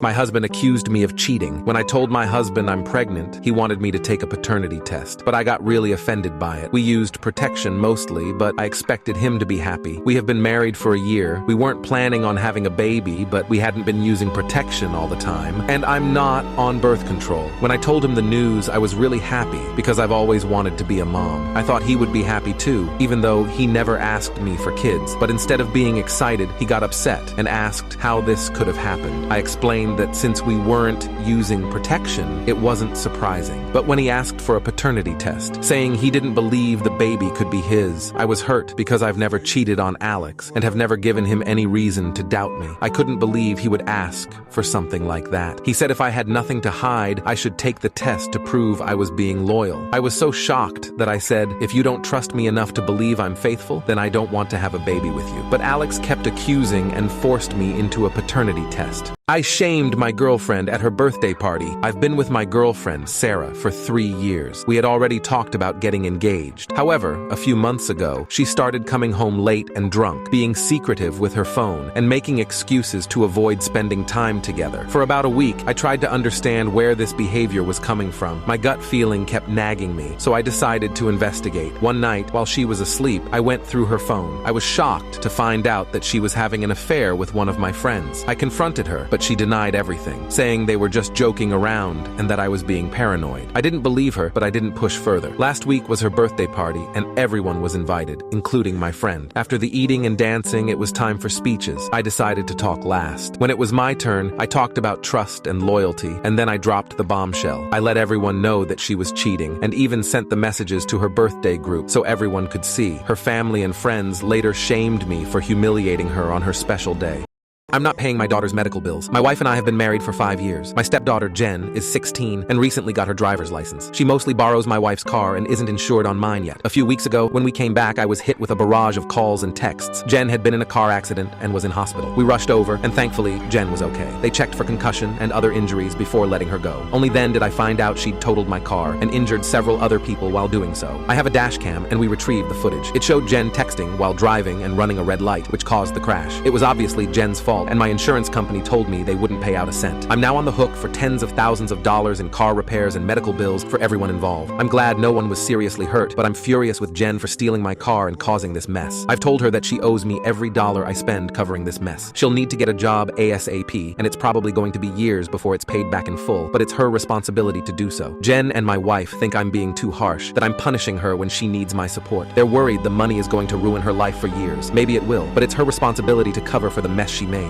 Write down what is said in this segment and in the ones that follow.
My husband accused me of cheating. When I told my husband I'm pregnant, he wanted me to take a paternity test, but I got really offended by it. We used protection mostly, but I expected him to be happy. We have been married for a year. We weren't planning on having a baby, but we hadn't been using protection all the time, and I'm not on birth control. When I told him the news, I was really happy because I've always wanted to be a mom. I thought he would be happy too, even though he never asked me for kids. But instead of being excited, he got upset and asked how this could have happened. I explained that since we weren't using protection, it wasn't surprising. But when he asked for a paternity test, saying he didn't believe the baby could be his, I was hurt because I've never cheated on Alex and have never given him any reason to doubt me. I couldn't believe he would ask for something like that. He said if I had nothing to hide, I should take the test to prove I was being loyal. I was so shocked that I said, if you don't trust me enough to believe I'm faithful, then I don't want to have a baby with you. But Alex kept accusing and forced me into a paternity test. I shamed my girlfriend at her birthday party. I've been with my girlfriend, Sarah, for 3 years. We had already talked about getting engaged. However, a few months ago, she started coming home late and drunk, being secretive with her phone, and making excuses to avoid spending time together. For about a week, I tried to understand where this behavior was coming from. My gut feeling kept nagging me, so I decided to investigate. One night, while she was asleep, I went through her phone. I was shocked to find out that she was having an affair with one of my friends. I confronted her, but she denied everything, saying they were just joking around and that I was being paranoid. I didn't believe her, but I didn't push further. Last week was her birthday party, and everyone was invited, including my friend. After the eating and dancing, it was time for speeches. I decided to talk last. When it was my turn, I talked about trust and loyalty, and then I dropped the bombshell. I let everyone know that she was cheating, and even sent the messages to her birthday group so everyone could see. Her family and friends later shamed me for humiliating her on her special day. I'm not paying my daughter's medical bills. My wife and I have been married for 5 years. My stepdaughter, Jen, is 16 and recently got her driver's license. She mostly borrows my wife's car and isn't insured on mine yet. A few weeks ago, when we came back, I was hit with a barrage of calls and texts. Jen had been in a car accident and was in hospital. We rushed over, and thankfully, Jen was okay. They checked for concussion and other injuries before letting her go. Only then did I find out she'd totaled my car and injured several other people while doing so. I have a dash cam, and we retrieved the footage. It showed Jen texting while driving and running a red light, which caused the crash. It was obviously Jen's fault, and my insurance company told me they wouldn't pay out a cent. I'm now on the hook for tens of thousands of dollars in car repairs and medical bills for everyone involved. I'm glad no one was seriously hurt, but I'm furious with Jen for stealing my car and causing this mess. I've told her that she owes me every dollar I spend covering this mess. She'll need to get a job ASAP, and it's probably going to be years before it's paid back in full, but it's her responsibility to do so. Jen and my wife think I'm being too harsh, that I'm punishing her when she needs my support. They're worried the money is going to ruin her life for years. Maybe it will, but it's her responsibility to cover for the mess she made.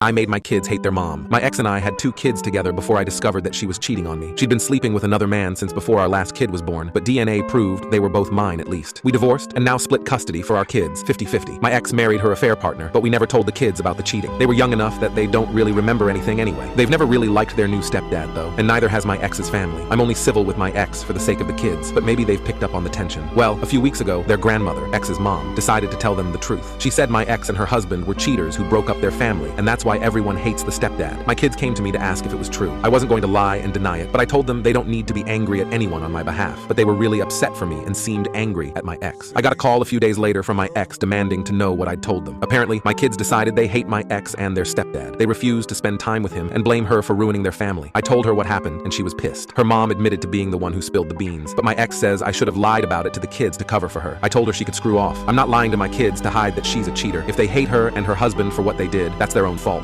I made my kids hate their mom. My ex and I had 2 kids together before I discovered that she was cheating on me. She'd been sleeping with another man since before our last kid was born, but DNA proved they were both mine at least. We divorced and now split custody for our kids, 50-50. My ex married her affair partner, but we never told the kids about the cheating. They were young enough that they don't really remember anything anyway. They've never really liked their new stepdad though, and neither has my ex's family. I'm only civil with my ex for the sake of the kids, but maybe they've picked up on the tension. Well, a few weeks ago, their grandmother, ex's mom, decided to tell them the truth. She said my ex and her husband were cheaters who broke up their family, and that's why everyone hates the stepdad. My kids came to me to ask if it was true. I wasn't going to lie and deny it, but I told them they don't need to be angry at anyone on my behalf. But they were really upset for me and seemed angry at my ex. I got a call a few days later from my ex demanding to know what I'd told them. Apparently, my kids decided they hate my ex and their stepdad. They refused to spend time with him and blame her for ruining their family. I told her what happened and she was pissed. Her mom admitted to being the one who spilled the beans, but my ex says I should have lied about it to the kids to cover for her. I told her she could screw off. I'm not lying to my kids to hide that she's a cheater. If they hate her and her husband for what they did, that's their own fault.